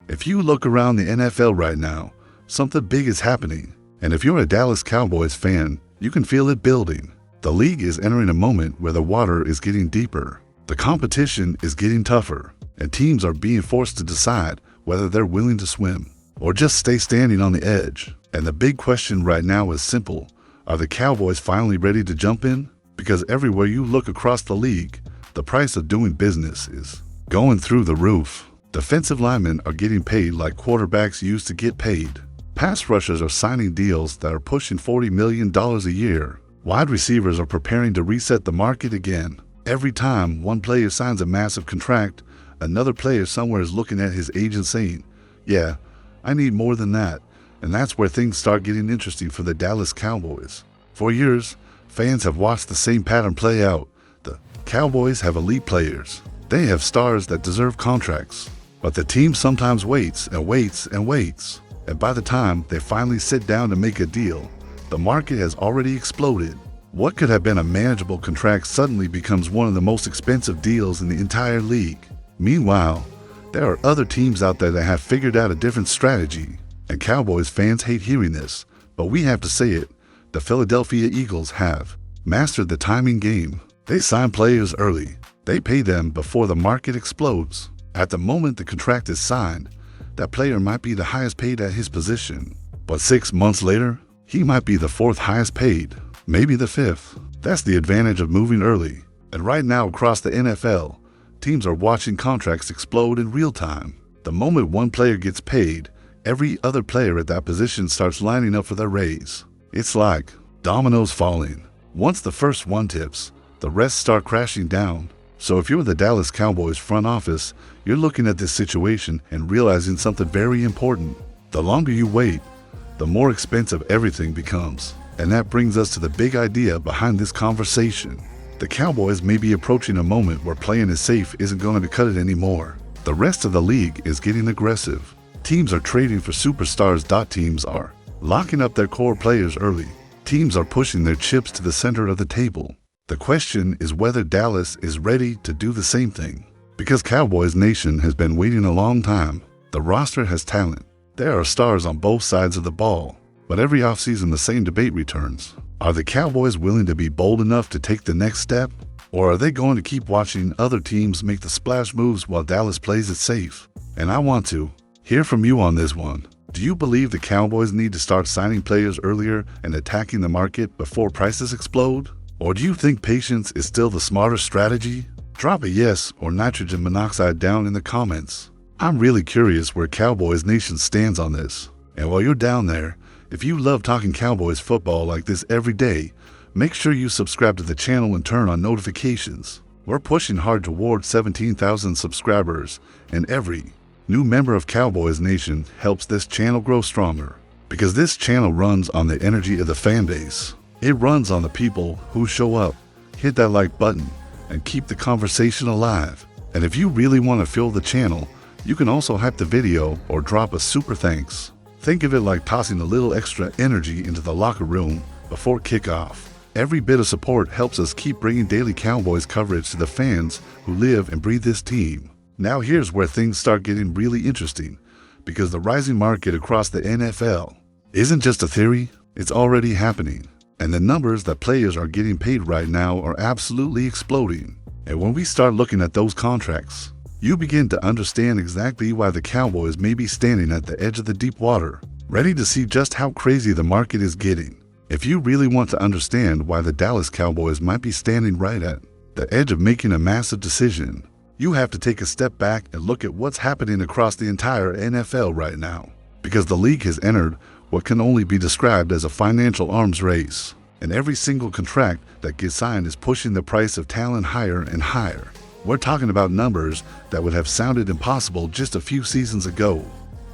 If you look around the NFL right now, something big is happening. And if you're a Dallas Cowboys fan, you can feel it building. The league is entering a moment where the water is getting deeper. The competition is getting tougher, and teams are being forced to decide whether they're willing to swim or just stay standing on the edge. And the big question right now is simple. Are the Cowboys finally ready to jump in? Because everywhere you look across the league, the price of doing business is going through the roof. Defensive linemen are getting paid like quarterbacks used to get paid. Pass rushers are signing deals that are pushing $40 million a year. Wide receivers are preparing to reset the market again. Every time one player signs a massive contract, another player somewhere is looking at his agent saying, "Yeah, I need more than that." And that's where things start getting interesting for the Dallas Cowboys. For years, fans have watched the same pattern play out. The Cowboys have elite players. They have stars that deserve contracts. But the team sometimes waits and waits and waits. And by the time they finally sit down to make a deal, the market has already exploded. What could have been a manageable contract suddenly becomes one of the most expensive deals in the entire league. Meanwhile, there are other teams out there that have figured out a different strategy. And Cowboys fans hate hearing this, but we have to say it. The Philadelphia Eagles have mastered the timing game. They sign players early. They pay them before the market explodes. At the moment the contract is signed, that player might be the highest paid at his position. But 6 months later, he might be the fourth highest paid, maybe the fifth. That's the advantage of moving early. And right now across the NFL, teams are watching contracts explode in real time. The moment one player gets paid, every other player at that position starts lining up for their raise. It's like dominoes falling. Once the first one tips, the rest start crashing down. So if you're the Dallas Cowboys front office, you're looking at this situation and realizing something very important. The longer you wait, the more expensive everything becomes. And that brings us to the big idea behind this conversation. The Cowboys may be approaching a moment where playing it safe isn't going to cut it anymore. The rest of the league is getting aggressive. Teams are trading for superstars. Teams are locking up their core players early. Teams are pushing their chips to the center of the table. The question is whether Dallas is ready to do the same thing. Because Cowboys Nation has been waiting a long time. The roster has talent. There are stars on both sides of the ball. But every offseason the same debate returns. Are the Cowboys willing to be bold enough to take the next step? Or are they going to keep watching other teams make the splash moves while Dallas plays it safe? And I want to hear from you on this one. Do you believe the Cowboys need to start signing players earlier and attacking the market before prices explode? Or do you think patience is still the smarter strategy? Drop a yes or nitrogen monoxide down in the comments. I'm really curious where Cowboys Nation stands on this. And while you're down there, if you love talking Cowboys football like this every day, make sure you subscribe to the channel and turn on notifications. We're pushing hard toward 17,000 subscribers, and every new member of Cowboys Nation helps this channel grow stronger. Because this channel runs on the energy of the fan base. It runs on the people who show up, hit that like button, and keep the conversation alive. And if you really want to fuel the channel, you can also hype the video or drop a super thanks. Think of it like tossing a little extra energy into the locker room before kickoff. Every bit of support helps us keep bringing daily Cowboys coverage to the fans who live and breathe this team. Now here's where things start getting really interesting, because the rising market across the NFL isn't just a theory, it's already happening. And the numbers that players are getting paid right now are absolutely exploding. And when we start looking at those contracts, you begin to understand exactly why the Cowboys may be standing at the edge of the deep water, ready to see just how crazy the market is getting. If you really want to understand why the Dallas Cowboys might be standing right at the edge of making a massive decision, you have to take a step back and look at what's happening across the entire NFL right now. Because the league has entered what can only be described as a financial arms race. And every single contract that gets signed is pushing the price of talent higher and higher. We're talking about numbers that would have sounded impossible just a few seasons ago.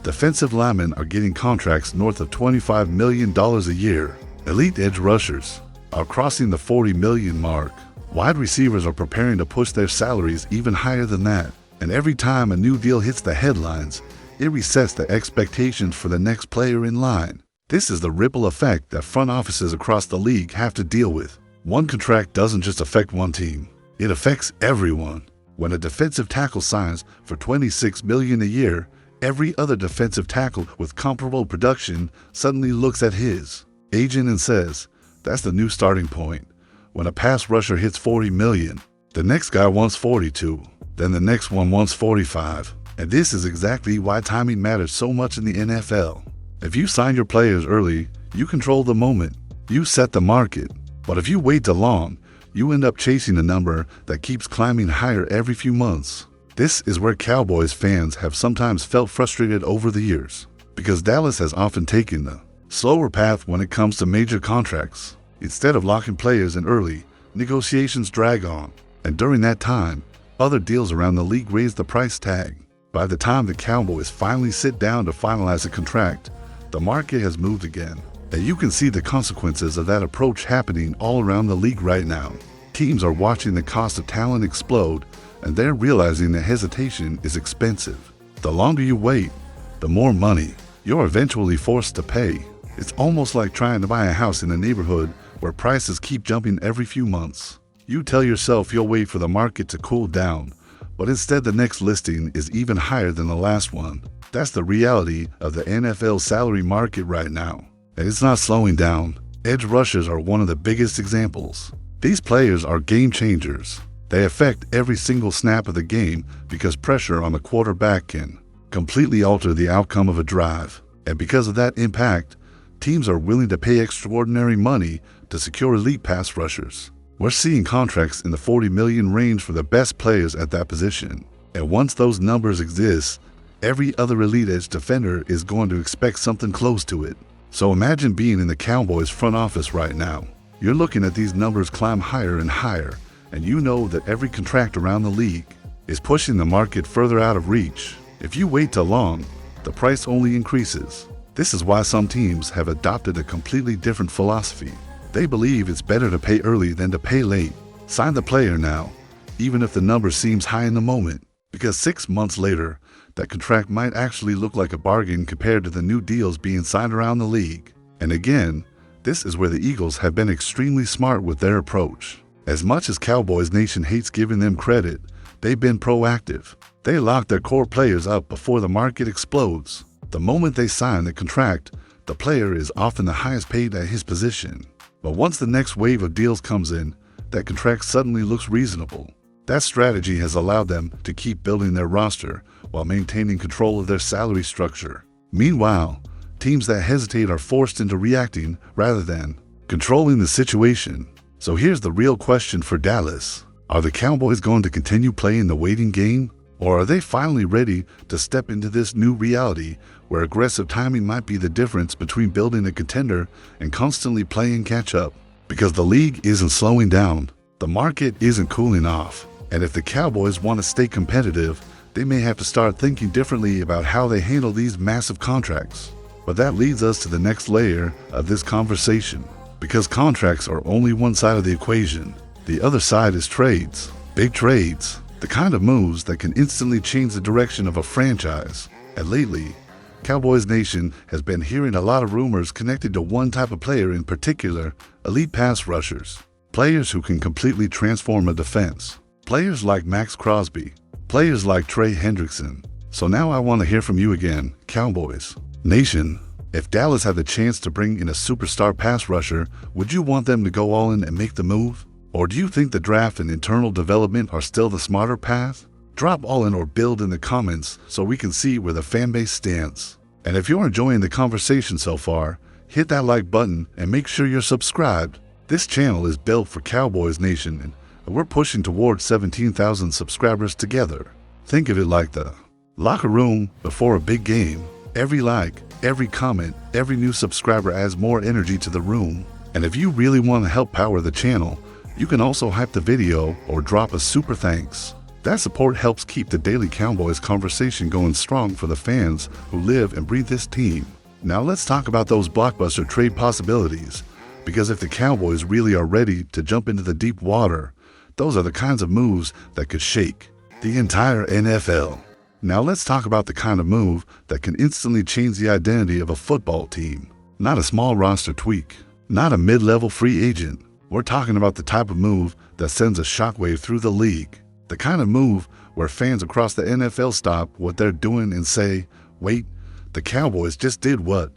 Defensive linemen are getting contracts north of $25 million a year. Elite edge rushers are crossing the $40 million mark. Wide receivers are preparing to push their salaries even higher than that. And every time a new deal hits the headlines, it resets the expectations for the next player in line. This is the ripple effect that front offices across the league have to deal with. One contract doesn't just affect one team, it affects everyone. When a defensive tackle signs for $26 million a year, Every other defensive tackle with comparable production suddenly looks at his agent and says, "That's the new starting point. When a pass rusher hits 40 million, the next guy wants 42, then the next one wants 45. And this is exactly why timing matters so much in the NFL. If you sign your players early, you control the moment. You set the market. But if you wait too long, you end up chasing a number that keeps climbing higher every few months. This is where Cowboys fans have sometimes felt frustrated over the years, because Dallas has often taken the slower path when it comes to major contracts. Instead of locking players in early, negotiations drag on, and during that time, other deals around the league raise the price tag. By the time the Cowboys finally sit down to finalize a contract, the market has moved again. And you can see the consequences of that approach happening all around the league right now. Teams are watching the cost of talent explode, and they're realizing that hesitation is expensive. The longer you wait, the more money you're eventually forced to pay. It's almost like trying to buy a house in a neighborhood where prices keep jumping every few months. You tell yourself you'll wait for the market to cool down, but instead the next listing is even higher than the last one. That's the reality of the NFL salary market right now. And it's not slowing down. Edge rushers are one of the biggest examples. These players are game changers. They affect every single snap of the game because pressure on the quarterback can completely alter the outcome of a drive. And because of that impact, teams are willing to pay extraordinary money to secure elite pass rushers. We're seeing contracts in the 40 million range for the best players at that position. And once those numbers exist, every other elite edge defender is going to expect something close to it. So imagine being in the Cowboys front office right now. You're looking at these numbers climb higher and higher, and you know that every contract around the league is pushing the market further out of reach. If you wait too long, the price only increases. This is why some teams have adopted a completely different philosophy. They believe it's better to pay early than to pay late. Sign the player now, even if the number seems high in the moment, because 6 months later, that contract might actually look like a bargain compared to the new deals being signed around the league. And again, this is where the Eagles have been extremely smart with their approach. As much as Cowboys Nation hates giving them credit, they've been proactive. They lock their core players up before the market explodes. The moment they sign the contract, the player is often the highest paid at his position. But once the next wave of deals comes in, that contract suddenly looks reasonable. That strategy has allowed them to keep building their roster while maintaining control of their salary structure. Meanwhile, teams that hesitate are forced into reacting rather than controlling the situation. So here's the real question for Dallas. Are the Cowboys going to continue playing the waiting game? Or are they finally ready to step into this new reality where aggressive timing might be the difference between building a contender and constantly playing catch up? Because the league isn't slowing down, the market isn't cooling off. And if the Cowboys want to stay competitive, they may have to start thinking differently about how they handle these massive contracts. But that leads us to the next layer of this conversation. Because contracts are only one side of the equation. The other side is trades. Big trades. The kind of moves that can instantly change the direction of a franchise. And lately, Cowboys Nation has been hearing a lot of rumors connected to one type of player in particular, elite pass rushers. Players who can completely transform a defense. Players like Max Crosby. Players like Trey Hendrickson. So now I want to hear from you again, Cowboys Nation. If Dallas had the chance to bring in a superstar pass rusher, would you want them to go all in and make the move? Or do you think the draft and internal development are still the smarter path? Drop all in or build in the comments so we can see where the fan base stands. And if you're enjoying the conversation so far, hit that like button and make sure you're subscribed. This channel is built for Cowboys Nation, and we're pushing towards 17,000 subscribers together. Think of it like the locker room before a big game. Every like, every comment, every new subscriber adds more energy to the room. And if you really want to help power the channel, you can also hype the video or drop a super thanks. That support helps keep the daily Cowboys conversation going strong for the fans who live and breathe this team. Now let's talk about those blockbuster trade possibilities, because if the Cowboys really are ready to jump into the deep water, those are the kinds of moves that could shake the entire NFL. Now let's talk about the kind of move that can instantly change the identity of a football team. Not a small roster tweak, not a mid-level free agent. We're talking about the type of move that sends a shockwave through the league. The kind of move where fans across the NFL stop what they're doing and say, Wait, the Cowboys just did what?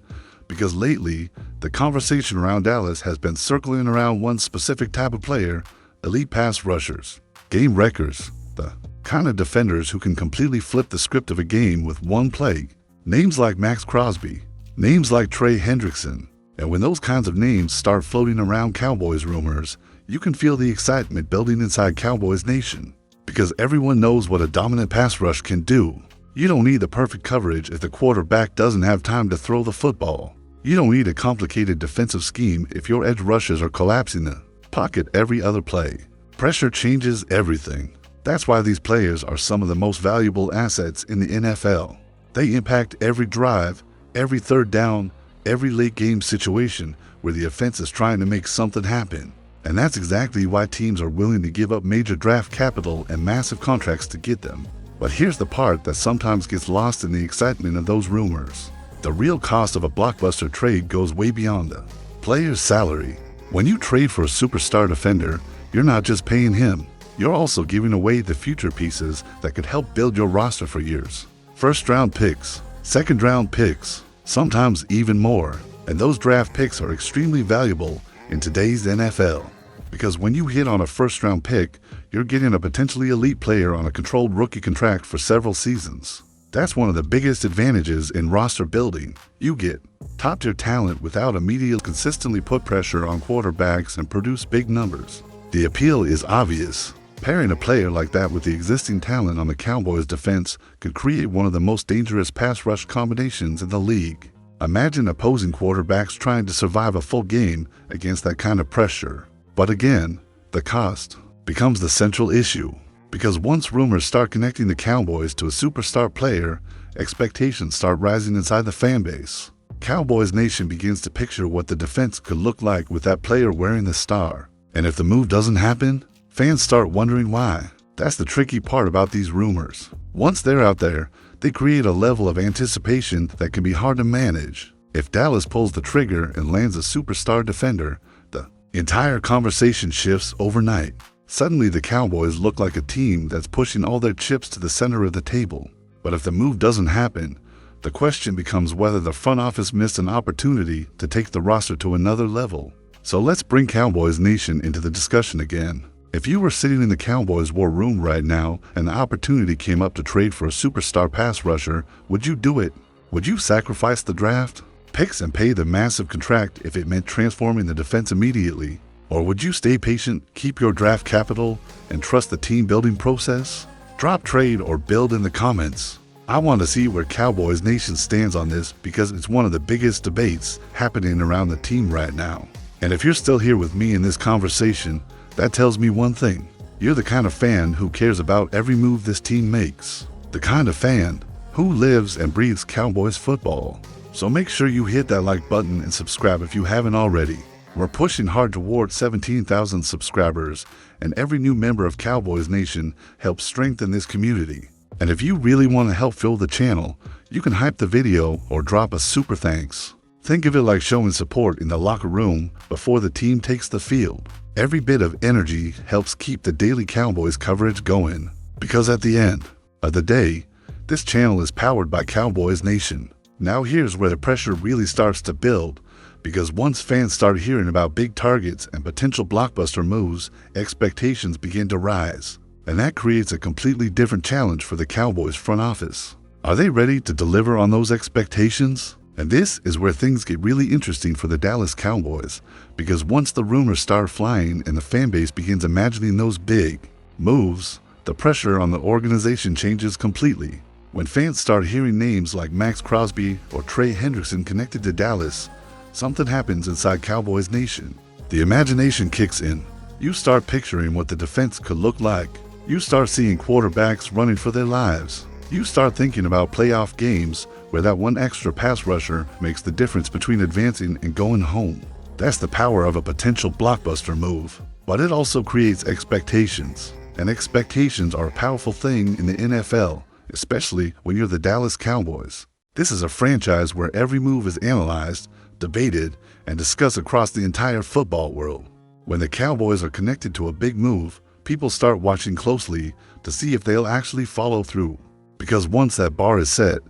Because lately, the conversation around Dallas has been circling around one specific type of player: elite pass rushers, game wreckers, the kind of defenders who can completely flip the script of a game with one play. Names like Max Crosby, names like Trey Hendrickson. And when those kinds of names start floating around Cowboys rumors, you can feel the excitement building inside Cowboys Nation. Because everyone knows what a dominant pass rush can do. You don't need the perfect coverage if the quarterback doesn't have time to throw the football. You don't need a complicated defensive scheme if your edge rushers are collapsing the pocket every other play. Pressure changes everything. That's why these players are some of the most valuable assets in the NFL. They impact every drive, every third down, every late game situation where the offense is trying to make something happen. And that's exactly why teams are willing to give up major draft capital and massive contracts to get them. But here's the part that sometimes gets lost in the excitement of those rumors. The real cost of a blockbuster trade goes way beyond the player's salary. When you trade for a superstar defender, you're not just paying him. You're also giving away the future pieces that could help build your roster for years. First-round picks, second-round picks, sometimes even more. And those draft picks are extremely valuable in today's NFL. Because when you hit on a first-round pick, you're getting a potentially elite player on a controlled rookie contract for several seasons. That's one of the biggest advantages in roster building. You get top-tier talent without immediately consistently put pressure on quarterbacks and produce big numbers. The appeal is obvious. Pairing a player like that with the existing talent on the Cowboys defense could create one of the most dangerous pass rush combinations in the league. Imagine opposing quarterbacks trying to survive a full game against that kind of pressure. But again, the cost becomes the central issue. Because once rumors start connecting the Cowboys to a superstar player, expectations start rising inside the fan base. Cowboys Nation begins to picture what the defense could look like with that player wearing the star. And if the move doesn't happen, fans start wondering why. That's the tricky part about these rumors. Once they're out there, they create a level of anticipation that can be hard to manage. If Dallas pulls the trigger and lands a superstar defender, the entire conversation shifts overnight. Suddenly the Cowboys look like a team that's pushing all their chips to the center of the table. But if the move doesn't happen, the question becomes whether the front office missed an opportunity to take the roster to another level. So let's bring Cowboys Nation into the discussion again. If you were sitting in the Cowboys war room right now and the opportunity came up to trade for a superstar pass rusher, would you do it? Would you sacrifice the draft picks and pay the massive contract if it meant transforming the defense immediately? Or would you stay patient, keep your draft capital, and trust the team building process? Drop, trade, or build in the comments. I want to see where Cowboys Nation stands on this because it's one of the biggest debates happening around the team right now. And if you're still here with me in this conversation, that tells me one thing. You're the kind of fan who cares about every move this team makes. The kind of fan who lives and breathes Cowboys football. So make sure you hit that like button and subscribe if you haven't already. We're pushing hard toward 17,000 subscribers, and every new member of Cowboys Nation helps strengthen this community. And if you really want to help fuel the channel, you can hype the video or drop a super thanks. Think of it like showing support in the locker room before the team takes the field. Every bit of energy helps keep the daily Cowboys coverage going. Because at the end of the day, this channel is powered by Cowboys Nation. Now here's where the pressure really starts to build. Because once fans start hearing about big targets and potential blockbuster moves, expectations begin to rise. And that creates a completely different challenge for the Cowboys front office. Are they ready to deliver on those expectations? And this is where things get really interesting for the Dallas Cowboys, because once the rumors start flying and the fan base begins imagining those big moves, the pressure on the organization changes completely. When fans start hearing names like Max Crosby or Trey Hendrickson connected to Dallas, something happens inside Cowboys Nation. The imagination kicks in. You start picturing what the defense could look like. You start seeing quarterbacks running for their lives. You start thinking about playoff games where that one extra pass rusher makes the difference between advancing and going home. That's the power of a potential blockbuster move. But it also creates expectations. And expectations are a powerful thing in the NFL, especially when you're the Dallas Cowboys. This is a franchise where every move is analyzed, debated, and discussed across the entire football world. When the Cowboys are connected to a big move, people start watching closely to see if they'll actually follow through. Because once that bar is set,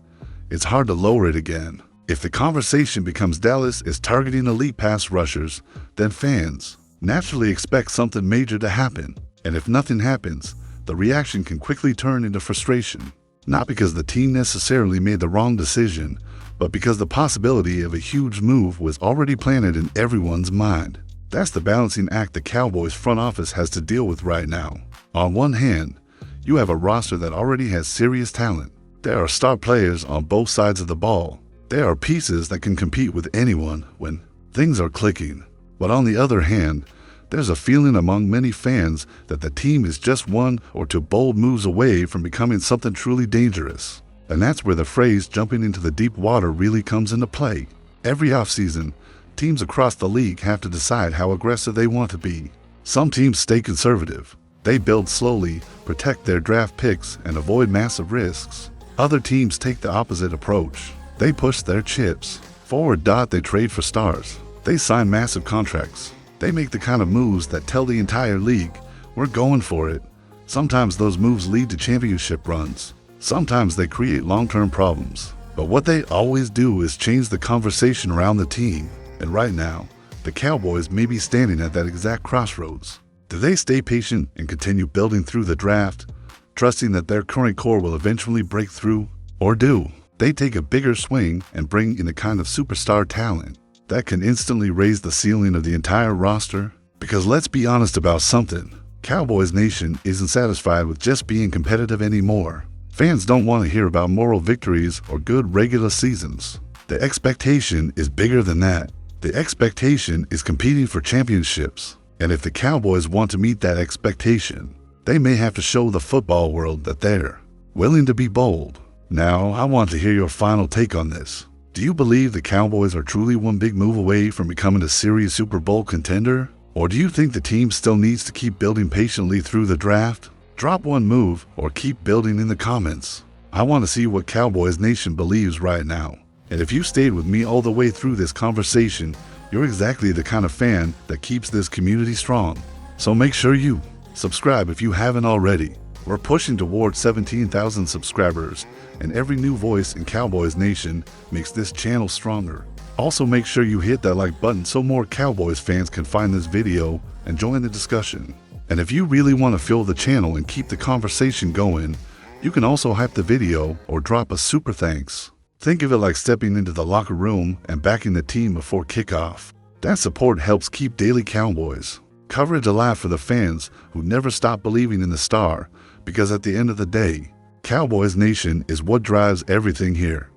it's hard to lower it again. If the conversation becomes Dallas is targeting elite pass rushers, then fans naturally expect something major to happen. And if nothing happens, the reaction can quickly turn into frustration. Not because the team necessarily made the wrong decision, but because the possibility of a huge move was already planted in everyone's mind. That's the balancing act the Cowboys front office has to deal with right now. On one hand, you have a roster that already has serious talent. There are star players on both sides of the ball. There are pieces that can compete with anyone when things are clicking. But on the other hand, there's a feeling among many fans that the team is just one or two bold moves away from becoming something truly dangerous. And that's where the phrase jumping into the deep water really comes into play. Every offseason, teams across the league have to decide how aggressive they want to be. Some teams stay conservative. They build slowly, protect their draft picks, and avoid massive risks. Other teams take the opposite approach. They push their chips forward. They trade for stars. They sign massive contracts. They make the kind of moves that tell the entire league, we're going for it. Sometimes those moves lead to championship runs. Sometimes they create long-term problems. But what they always do is change the conversation around the team. And right now, the Cowboys may be standing at that exact crossroads. Do they stay patient and continue building through the draft, trusting that their current core will eventually break through? Or do they take a bigger swing and bring in a kind of superstar talent that can instantly raise the ceiling of the entire roster? Because let's be honest about something. Cowboys Nation isn't satisfied with just being competitive anymore. Fans don't want to hear about moral victories or good regular seasons. The expectation is bigger than that. The expectation is competing for championships. And if the Cowboys want to meet that expectation, they may have to show the football world that they're willing to be bold. Now, I want to hear your final take on this. Do you believe the Cowboys are truly one big move away from becoming a serious Super Bowl contender? Or do you think the team still needs to keep building patiently through the draft? Drop one move or keep building in the comments. I want to see what Cowboys Nation believes right now. And if you stayed with me all the way through this conversation, you're exactly the kind of fan that keeps this community strong. So make sure you subscribe if you haven't already. We're pushing towards 17,000 subscribers, and every new voice in Cowboys Nation makes this channel stronger. Also make sure you hit that like button so more Cowboys fans can find this video and join the discussion. And if you really want to fuel the channel and keep the conversation going, you can also hype the video or drop a super thanks. Think of it like stepping into the locker room and backing the team before kickoff. That support helps keep Daily Cowboys coverage alive for the fans who never stop believing in the star, because at the end of the day, Cowboys Nation is what drives everything here.